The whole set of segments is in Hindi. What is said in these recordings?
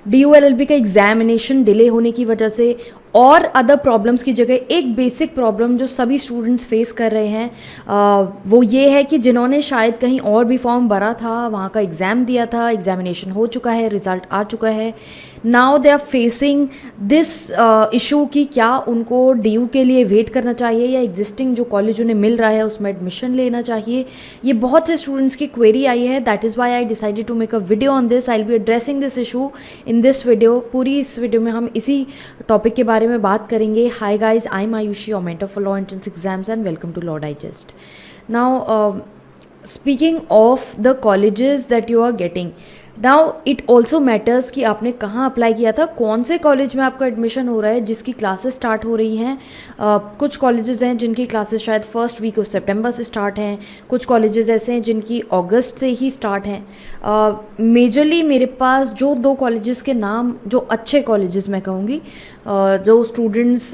DU LLB का एग्जामिनेशन डिले होने की वजह से और अदर प्रॉब्लम्स की जगह एक बेसिक प्रॉब्लम जो सभी स्टूडेंट्स फेस कर रहे हैं वो ये है कि जिन्होंने शायद कहीं और भी फॉर्म भरा था, वहाँ का एग्ज़ाम दिया था, एग्जामिनेशन हो चुका है, रिज़ल्ट आ चुका है, now they are facing this issue कि क्या उनको DU के लिए वेट करना चाहिए या एग्जिस्टिंग जो कॉलेज उन्हें मिल रहा है उसमें एडमिशन लेना चाहिए। ये बहुत से स्टूडेंट्स की क्वेरी आई है, that is why I decided to make a video on this. I will be addressing this issue in this video. पूरी इस वीडियो में हम इसी टॉपिक के बारे में बात करेंगे। Hi guys, I am Ayushi, your mentor for law entrance exams, and welcome to Law Digest. Now speaking of the colleges that you are getting, now it also matters कि आपने कहाँ अप्लाई किया था, कौन से कॉलेज में आपका एडमिशन हो रहा है, जिसकी क्लासेस स्टार्ट हो रही हैं। कुछ कॉलेजेस हैं जिनकी क्लासेस शायद फर्स्ट वीक ऑफ सितंबर से स्टार्ट हैं, कुछ कॉलेजेस ऐसे हैं जिनकी अगस्त से ही स्टार्ट हैं। मेजरली मेरे पास जो 2 कॉलेजेस के नाम, जो अच्छे कॉलेजेस मैं कहूँगी, जो students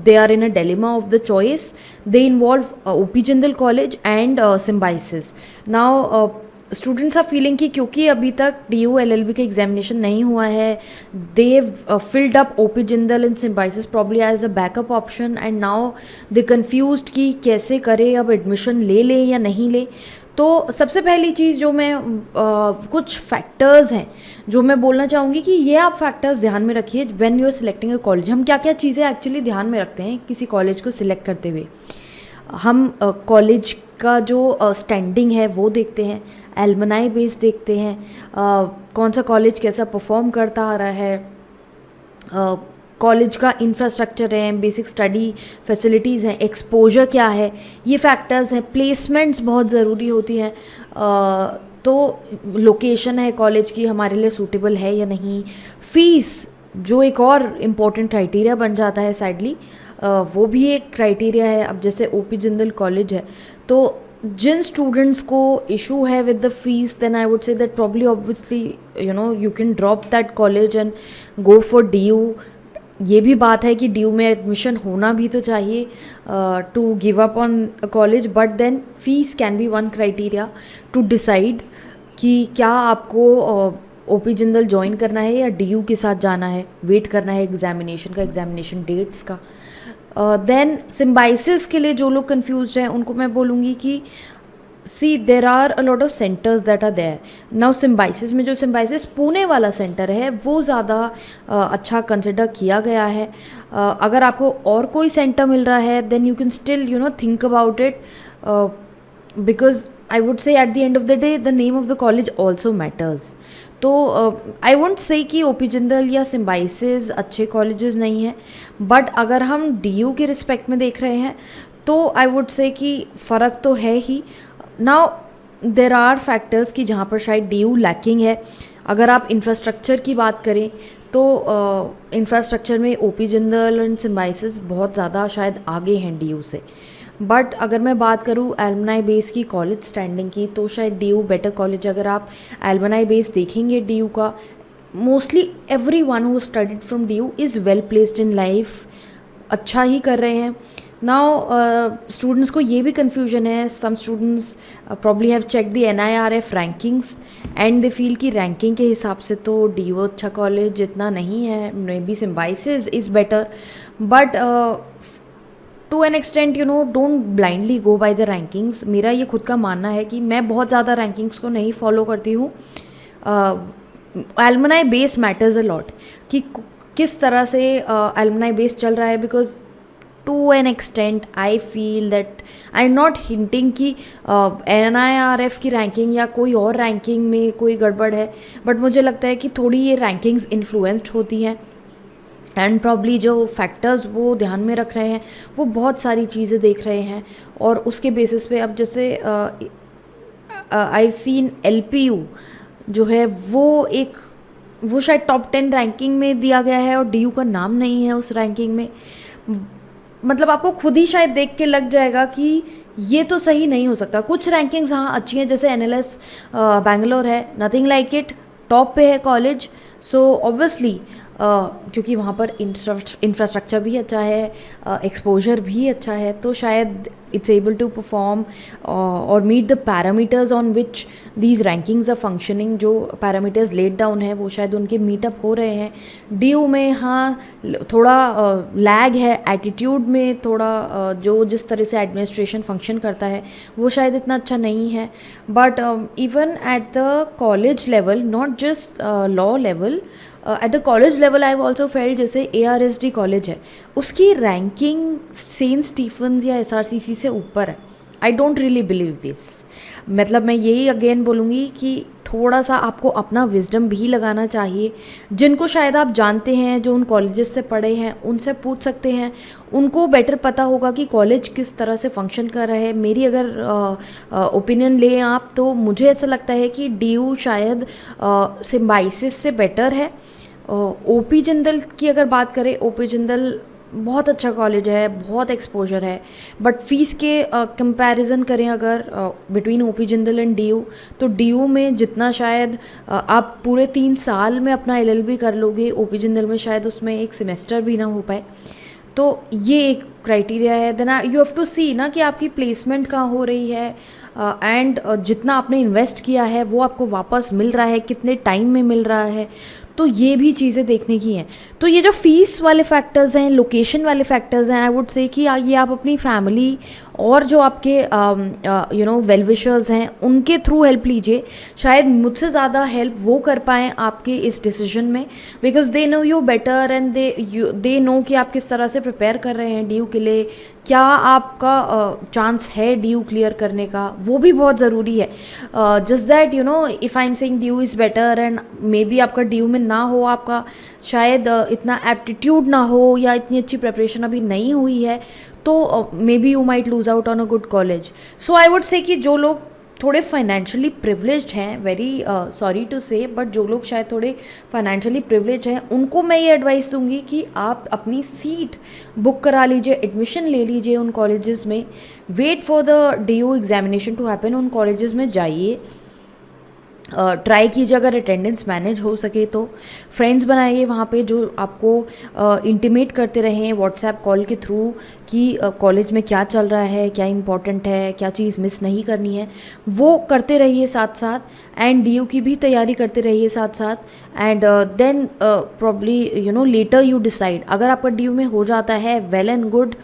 they are in a dilemma of the choice, they involve OP Jindal college and Symbiosis. Now students are feeling कि क्योंकि अभी तक DU LLB का एग्जामिनेशन नहीं हुआ है, they filled up OP Jindal and Symbiosis probably as a backup option, and now they confused कि कैसे करें, अब एडमिशन ले लें या नहीं लें। तो सबसे पहली चीज़ जो मैं कुछ फैक्टर्स हैं जो मैं बोलना चाहूँगी कि ये आप फैक्टर्स ध्यान में रखिए when you are selecting a college. हम क्या क्या चीज़ें एक्चुअली ध्यान में रखते हैं किसी कॉलेज को सिलेक्ट करते हुए। हम कॉलेज का जो स्टैंडिंग है वो देखते हैं, एल्मनाई बेस देखते हैं, कौन सा कॉलेज कैसा परफॉर्म करता आ रहा है, कॉलेज का इंफ्रास्ट्रक्चर है, बेसिक स्टडी फैसिलिटीज़ हैं, एक्सपोजर क्या है, ये फैक्टर्स हैं। प्लेसमेंट्स बहुत ज़रूरी होती हैं, तो लोकेशन है कॉलेज की हमारे लिए सूटेबल है या नहीं। फ़ीस जो एक और इम्पोर्टेंट क्राइटेरिया बन जाता है साइडली, वो भी एक क्राइटेरिया है। अब जैसे OP जिंदल कॉलेज है, तो जिन स्टूडेंट्स को इशू है with the fees, then I would say that probably obviously you can drop that college and go for DU। ये भी बात है कि DU में एडमिशन होना भी तो चाहिए to give up on a college, but then fees can be one criteria to decide कि क्या आपको OP जिंदल ज्वाइन करना है या DU के साथ जाना है, वेट करना है एग्जामिनेशन का, एग्जामिनेशन डेट्स का। देन सिम्बाइसिस के लिए जो लोग कंफ्यूज हैं उनको मैं बोलूँगी कि see there are a lot of centres that are there now. Symbiosis में जो सिम्बाइसिस पुणे वाला सेंटर है वो ज़्यादा अच्छा कंसिडर किया गया है। अगर आपको और कोई सेंटर मिल रहा है then you can still think about it, because I would say at the end of the day the name of the college also matters. तो आई वोंट से कि OP जिंदल या सिम्बाइसिस अच्छे कॉलेजेस नहीं हैं, बट अगर हम DU के रिस्पेक्ट में देख रहे हैं तो आई वुड से कि फ़र्क तो है ही। नाउ देर आर फैक्टर्स कि जहाँ पर शायद DU लैकिंग है। अगर आप इंफ्रास्ट्रक्चर की बात करें तो इंफ्रास्ट्रक्चर में OP जिंदल एंड सिम्बाइसिस बहुत ज़्यादा शायद आगे हैं DU से। बट अगर मैं बात करूँ एल्मनाई बेस की, कॉलेज स्टैंडिंग की, तो शायद DU बेटर कॉलेज। अगर आप एल्मनाई बेस देखेंगे DU का, mostly everyone who studied from DU is well placed in life, अच्छा ही कर रहे हैं। नाउ स्टूडेंट्स को ये भी कन्फ्यूजन है, some students probably have check the NIRF rankings and they feel कि रैंकिंग के हिसाब से तो DU अच्छा कॉलेज जितना नहीं है, maybe Symbiosis is better, but to an extent don't blindly go by the rankings. मेरा ये खुद का मानना है कि मैं बहुत ज़्यादा रैंकिंग्स को नहीं फॉलो करती हूँ। Alumni base matters a lot कि किस तरह से एल्मनाई बेस चल रहा है, because to an extent I feel that I am not hinting कि NIRF की रैंकिंग या कोई और रैंकिंग में कोई गड़बड़ है, बट मुझे लगता है कि थोड़ी ये रैंकिंग्स इन्फ्लुएंस्ड होती हैं एंड प्रॉब्ली जो फैक्टर्स वो ध्यान में रख रहे हैं वो बहुत सारी चीज़ें देख रहे हैं और उसके बेसिस पे अब जैसे आई सीन LPU जो है वो शायद टॉप 10 रैंकिंग में दिया गया है और DU का नाम नहीं है उस रैंकिंग में। मतलब आपको खुद ही शायद देख के लग जाएगा कि ये तो सही नहीं हो सकता। कुछ रैंकिंग्स हाँ अच्छी हैं, जैसे NLS बैंगलोर है, नथिंग लाइक इट, टॉप पे है कॉलेज, सो ऑब्वियसली क्योंकि वहाँ पर इंफ्रास्ट्रक्चर भी अच्छा है, एक्सपोजर भी अच्छा है, तो शायद it's able to perform or meet the parameters on which these rankings are functioning। जो parameters laid down है वो शायद उनके मीटअप हो रहे हैं। DU में हाँ थोड़ा लैग है, एटीट्यूड में थोड़ा जो जिस तरह से एडमिनिस्ट्रेशन फंक्शन करता है वो शायद इतना अच्छा नहीं है। But even at the college level, not just law level, at the college level I have also felt, जैसे ARSD कॉलेज है उसकी रैंकिंग सेंट स्टीफन्स या SRCC से ऊपर है। I don't really believe this. मतलब मैं यही अगेन बोलूँगी कि थोड़ा सा आपको अपना विजडम भी लगाना चाहिए। जिनको शायद आप जानते हैं, जो उन कॉलेजेस से पढ़े हैं, उनसे पूछ सकते हैं, उनको बेटर पता होगा कि कॉलेज किस तरह से फंक्शन कर रहा है। मेरी अगर ओपिनियन लें आप, तो मुझे ऐसा लगता है कि DU शायद सिम्बाइसिस से बेटर है। OP जिंदल की अगर बात करें, OP जिंदल बहुत अच्छा कॉलेज है, बहुत एक्सपोजर है, बट फीस के कंपैरिजन करें अगर between OP Jindal and DU, तो DU में जितना शायद आप पूरे 3 साल में अपना LLB कर लोगे, OP जिंदल में शायद उसमें एक सेमेस्टर भी ना हो पाए। तो ये एक क्राइटेरिया है। देन यू हैव टू सी ना कि आपकी प्लेसमेंट कहाँ हो रही है, एंड जितना आपने इन्वेस्ट किया है वो आपको वापस मिल रहा है, कितने टाइम में मिल रहा है। तो ये भी चीज़ें देखने की हैं। तो ये जो फीस वाले फैक्टर्स हैं, लोकेशन वाले फैक्टर्स हैं, आई वुड से कि ये आप अपनी फैमिली और जो आपके वेल विशर्स हैं उनके थ्रू हेल्प लीजिए। शायद मुझसे ज़्यादा हेल्प वो कर पाएँ आपके इस डिसीजन में, because they know you better and they know कि आप किस तरह से प्रिपेयर कर रहे हैं DU के लिए, क्या आपका चांस है DU क्लियर करने का, वो भी बहुत ज़रूरी है। Just that if I am saying DU is better and may be आपका DU में ना हो, आपका शायद इतना एप्टीट्यूड ना हो या इतनी अच्छी प्रिपरेशन अभी नहीं हुई है, तो may be you might lose out on a good college. So I would से कि जो लोग थोड़े फाइनेंशियली प्रिविलेज्ड हैं, वेरी सॉरी टू से, बट जो लोग शायद थोड़े फाइनेंशियली प्रिविलेज हैं, उनको मैं ये एडवाइस दूंगी कि आप अपनी सीट बुक करा लीजिए, एडमिशन ले लीजिए उन कॉलेजेस में, wait for the DU examination to happen, उन कॉलेजेस में जाइए, ट्राई कीजिए अगर अटेंडेंस मैनेज हो सके तो, फ्रेंड्स बनाइए वहाँ पे जो आपको इंटीमेट करते रहें व्हाट्सएप कॉल के थ्रू कि कॉलेज में क्या चल रहा है, क्या इंपॉर्टेंट है, क्या चीज़ मिस नहीं करनी है, वो करते रहिए साथ साथ, एंड DU की भी तैयारी करते रहिए साथ साथ, and then probably later you decide. अगर आपका DU में हो जाता है वेल एंड गुड,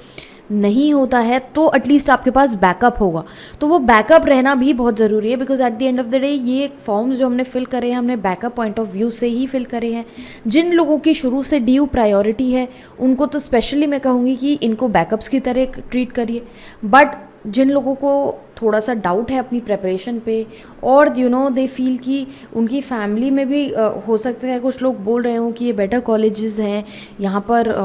नहीं होता है तो एटलीस्ट आपके पास बैकअप होगा। तो वो बैकअप रहना भी बहुत ज़रूरी है, because at the end of the day ये फॉर्म्स जो हमने फिल करे हैं, हमने बैकअप पॉइंट ऑफ व्यू से ही फिल करे हैं। जिन लोगों की शुरू से DU प्रायोरिटी है उनको तो स्पेशली मैं कहूँगी कि इनको बैकअप्स की तरह ट्रीट करिए, बट जिन लोगों को थोड़ा सा डाउट है अपनी प्रेपरेशन पे, और दे फील कि उनकी फैमिली में भी हो सकता है कुछ लोग बोल रहे हों कि ये बेटर कॉलेजेस हैं, यहाँ पर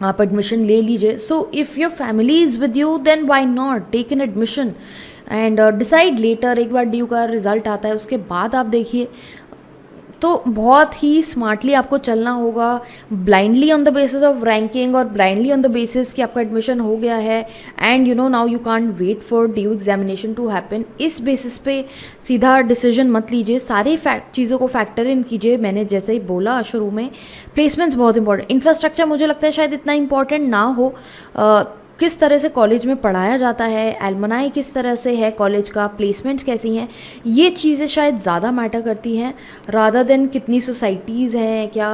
आप एडमिशन ले लीजिए। So if your family is with you then why not take an admission and decide later. एक बार DU का रिज़ल्ट आता है उसके बाद आप देखिए। तो बहुत ही स्मार्टली आपको चलना होगा, blindly on the basis of ranking और ब्लाइंडली ऑन द बेसिस कि आपका एडमिशन हो गया है and now you can't wait for DU examination to happen. इस बेसिस पे सीधा डिसीजन मत लीजिए, सारी चीज़ों को फैक्टर इन कीजिए। मैंने जैसे ही बोला शुरू में, प्लेसमेंट्स बहुत इंपॉर्टेंट, इंफ्रास्ट्रक्चर मुझे लगता है शायद इतना इंपॉर्टेंट ना हो, किस तरह से कॉलेज में पढ़ाया जाता है, एल्मनाई किस तरह से है कॉलेज का, प्लेसमेंट्स कैसी हैं, ये चीज़ें शायद ज़्यादा मैटर करती हैं रादर देन कितनी सोसाइटीज़ हैं, क्या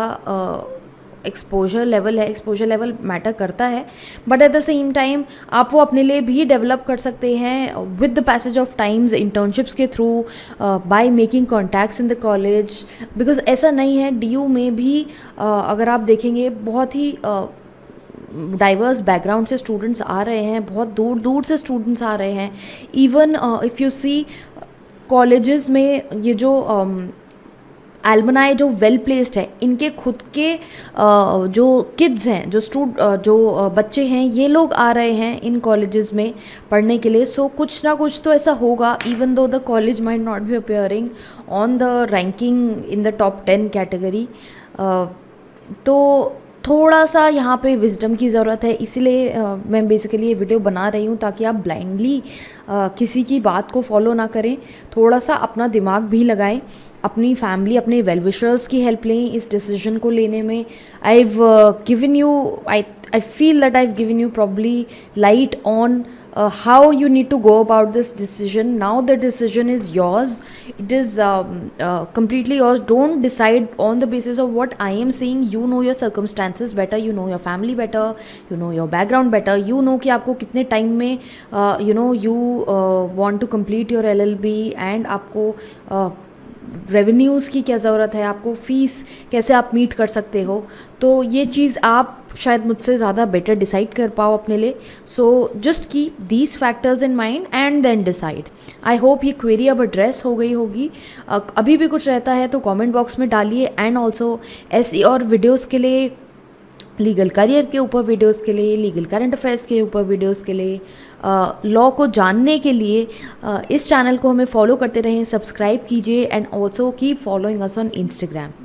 एक्सपोजर लेवल है। एक्सपोजर लेवल मैटर करता है, but at the same time आप वो अपने लिए भी डेवलप कर सकते हैं with the passage of times, internships के through, by making contacts in the college. Because ऐसा नहीं है, DU में भी अगर आप देखेंगे बहुत ही डाइवर्स बैकग्राउंड से स्टूडेंट्स आ रहे हैं, बहुत दूर दूर से स्टूडेंट्स आ रहे हैं। Even if you see colleges में ये जो एल्मनाई जो वेल प्लेस्ड है, इनके खुद के जो किड्स हैं, जो बच्चे हैं, ये लोग आ रहे हैं इन कॉलेजेस में पढ़ने के लिए। सो कुछ ना कुछ तो ऐसा होगा, even though the college might not be appearing on the ranking in the top 10 category. तो थोड़ा सा यहाँ पे विजडम की ज़रूरत है, इसीलिए मैं बेसिकली ये वीडियो बना रही हूँ ताकि आप ब्लाइंडली किसी की बात को फॉलो ना करें, थोड़ा सा अपना दिमाग भी लगाएं, अपनी फैमिली, अपने वेल विशर्स की हेल्प लें इस डिसीजन को लेने में। I've given you, I feel that I've given you probably light on how you need to go about this decision. Now the decision is yours. It is completely yours. Don't decide on the basis of what I am saying. You know your circumstances better, you know your family better, you know your background better, you know कि आपको कितने टाइम में you want to complete your LLB, and आपको रेवेन्यूज़ की क्या ज़रूरत है, आपको फ़ीस कैसे आप मीट कर सकते हो। तो ये चीज़ आप शायद मुझसे ज़्यादा बेटर डिसाइड कर पाओ अपने लिए। So just keep these factors in mind and then decide. I hope ये क्वेरी अब एड्रेस हो गई होगी। अभी भी कुछ रहता है तो कमेंट बॉक्स में डालिए। एंड ऑल्सो ऐसी और वीडियोज़ के लिए, लीगल करियर के ऊपर वीडियोस के लिए, लीगल करंट अफेयर्स के ऊपर वीडियोस के लिए, लॉ को जानने के लिए इस चैनल को हमें फॉलो करते रहें, सब्सक्राइब कीजिए and also keep following us on Instagram.